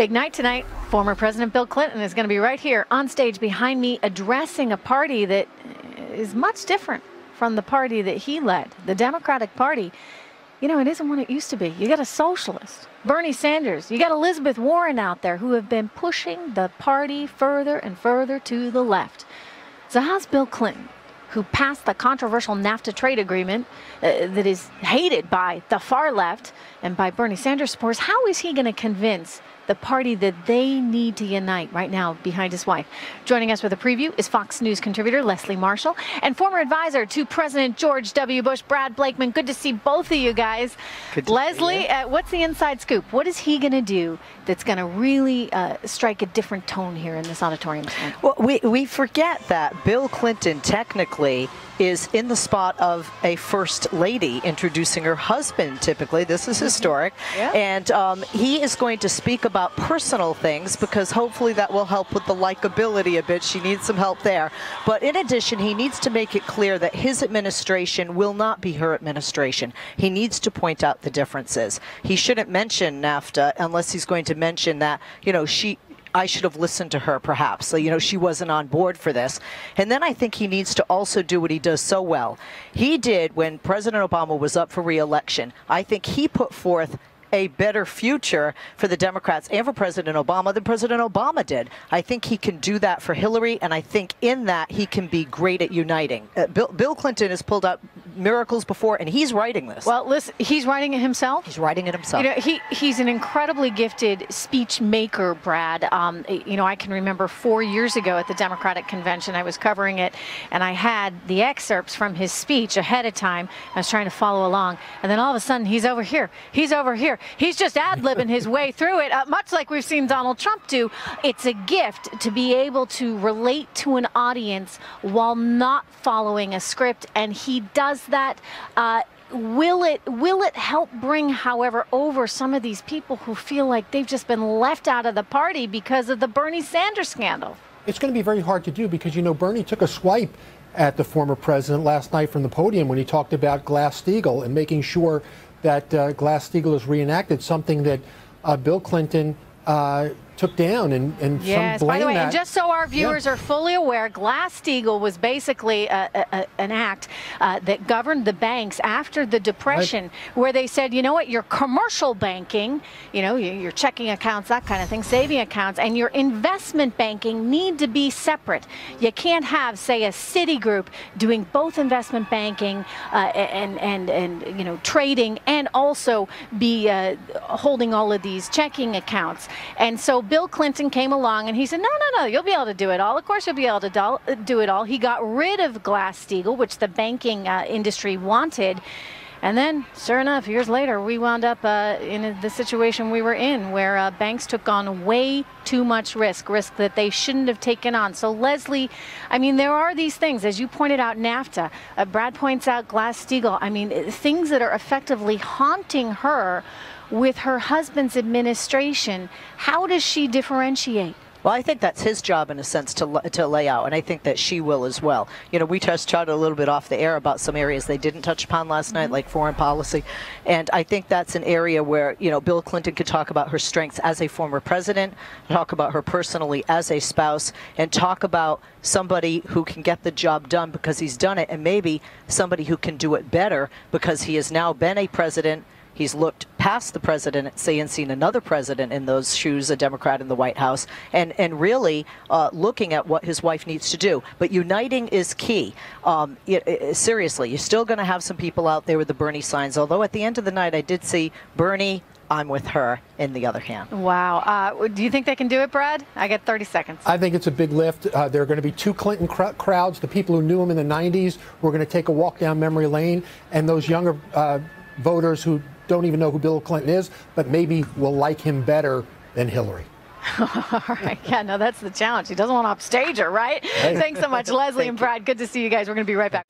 Big night tonight. Former President Bill Clinton is going to be right here on stage behind me addressing a party that is much different from the party that he led, the Democratic Party. You know, it isn't what it used to be. You got a socialist, Bernie Sanders. You got Elizabeth Warren out there who have been pushing the party further and further to the left. So how's Bill Clinton, who passed the controversial NAFTA trade agreement that is hated by the far left and by Bernie Sanders supporters, how is he going to convince the party that they need to unite right now behind his wife? Joining us with a preview is Fox News contributor Leslie Marshall and former advisor to President George W. Bush, Brad Blakeman. Good to see both of you guys. Good to Leslie, what's the inside scoop? What is he going to do that's going to really strike a different tone here in this auditorium tonight? Well, we forget that Bill Clinton technically is in the spot of a first lady introducing her husband. Typically, this is historic. Yeah. And he is going to speak about personal things because hopefully that will help with the likability a bit. She needs some help there. But in addition, he needs to make it clear that his administration will not be her administration. He needs to point out the differences. He shouldn't mention NAFTA unless he's going to mention that, you know, I should have listened to her, perhaps. So, you know, she wasn't on board for this. And then I think he needs to also do what he does so well. He did when President Obama was up for re-election. I think he put forth a better future for the Democrats and for President Obama than President Obama did. I think he can do that for Hillary, and I think in that he can be great at uniting. Bill Clinton has pulled out miracles before, and he's writing this. Well, listen, he's writing it himself? He's writing it himself. You know, he's an incredibly gifted speech maker, Brad. You know, I can remember 4 years ago at the Democratic Convention, I was covering it, and I had the excerpts from his speech ahead of time. I was trying to follow along, and then all of a sudden, he's over here. He's over here. He's just ad-libbing his way through it, much like we've seen Donald Trump do. It's a gift to be able to relate to an audience while not following a script, and he does that. Will it help bring, however, over some of these people who feel like they've just been left out of the party because of the Bernie Sanders scandal? It's going to be very hard to do because, you know, Bernie took a swipe at the former president last night from the podium when he talked about Glass-Steagall and making sure that Glass-Steagall is reenacted, something that Bill Clinton took down, and yes, some blame by the way, that. and just so our viewers are fully aware, Glass-Steagall was basically an act that governed the banks after the Depression, where they said, you know what, your commercial banking, you know, your checking accounts, that kind of thing, saving accounts, and your investment banking need to be separate. You can't have, say, a Citigroup doing both investment banking and you know, trading, and also be holding all of these checking accounts. And so Bill Clinton came along and he said, no, you'll be able to do it all. Of course you'll be able to do it all. He got rid of Glass-Steagall, which the banking industry wanted. And then, sure enough, years later, we wound up in the situation we were in, where banks took on way too much risk that they shouldn't have taken on. So, Leslie, I mean, there are these things, as you pointed out, NAFTA. Brad points out Glass-Steagall. I mean, things that are effectively haunting her with her husband's administration. How does she differentiate? Well, I think that's his job in a sense to lay out, and I think that she will as well. You know, we just chatted a little bit off the air about some areas they didn't touch upon last night, like foreign policy, and I think that's an area where, you know, Bill Clinton could talk about her strengths as a former president, talk about her personally as a spouse, and talk about somebody who can get the job done because he's done it, and maybe somebody who can do it better because he has now been a president. He's looked past the president, say, and seen another president in those shoes, a Democrat in the White House, and really looking at what his wife needs to do. But uniting is key. Seriously, you're still going to have some people out there with the Bernie signs, although at the end of the night I did see Bernie, I'm with her, in the other hand. Wow. Do you think they can do it, Brad? I got 30 seconds. I think it's a big lift. There are going to be two Clinton crowds, the people who knew him in the 90s who are going to take a walk down memory lane, and those younger voters who don't even know who Bill Clinton is, but maybe will like him better than Hillary. All right. Yeah, no, that's the challenge. He doesn't want to upstage her, right? Thanks so much, Leslie and Brad. Good to see you guys. We're going to be right back.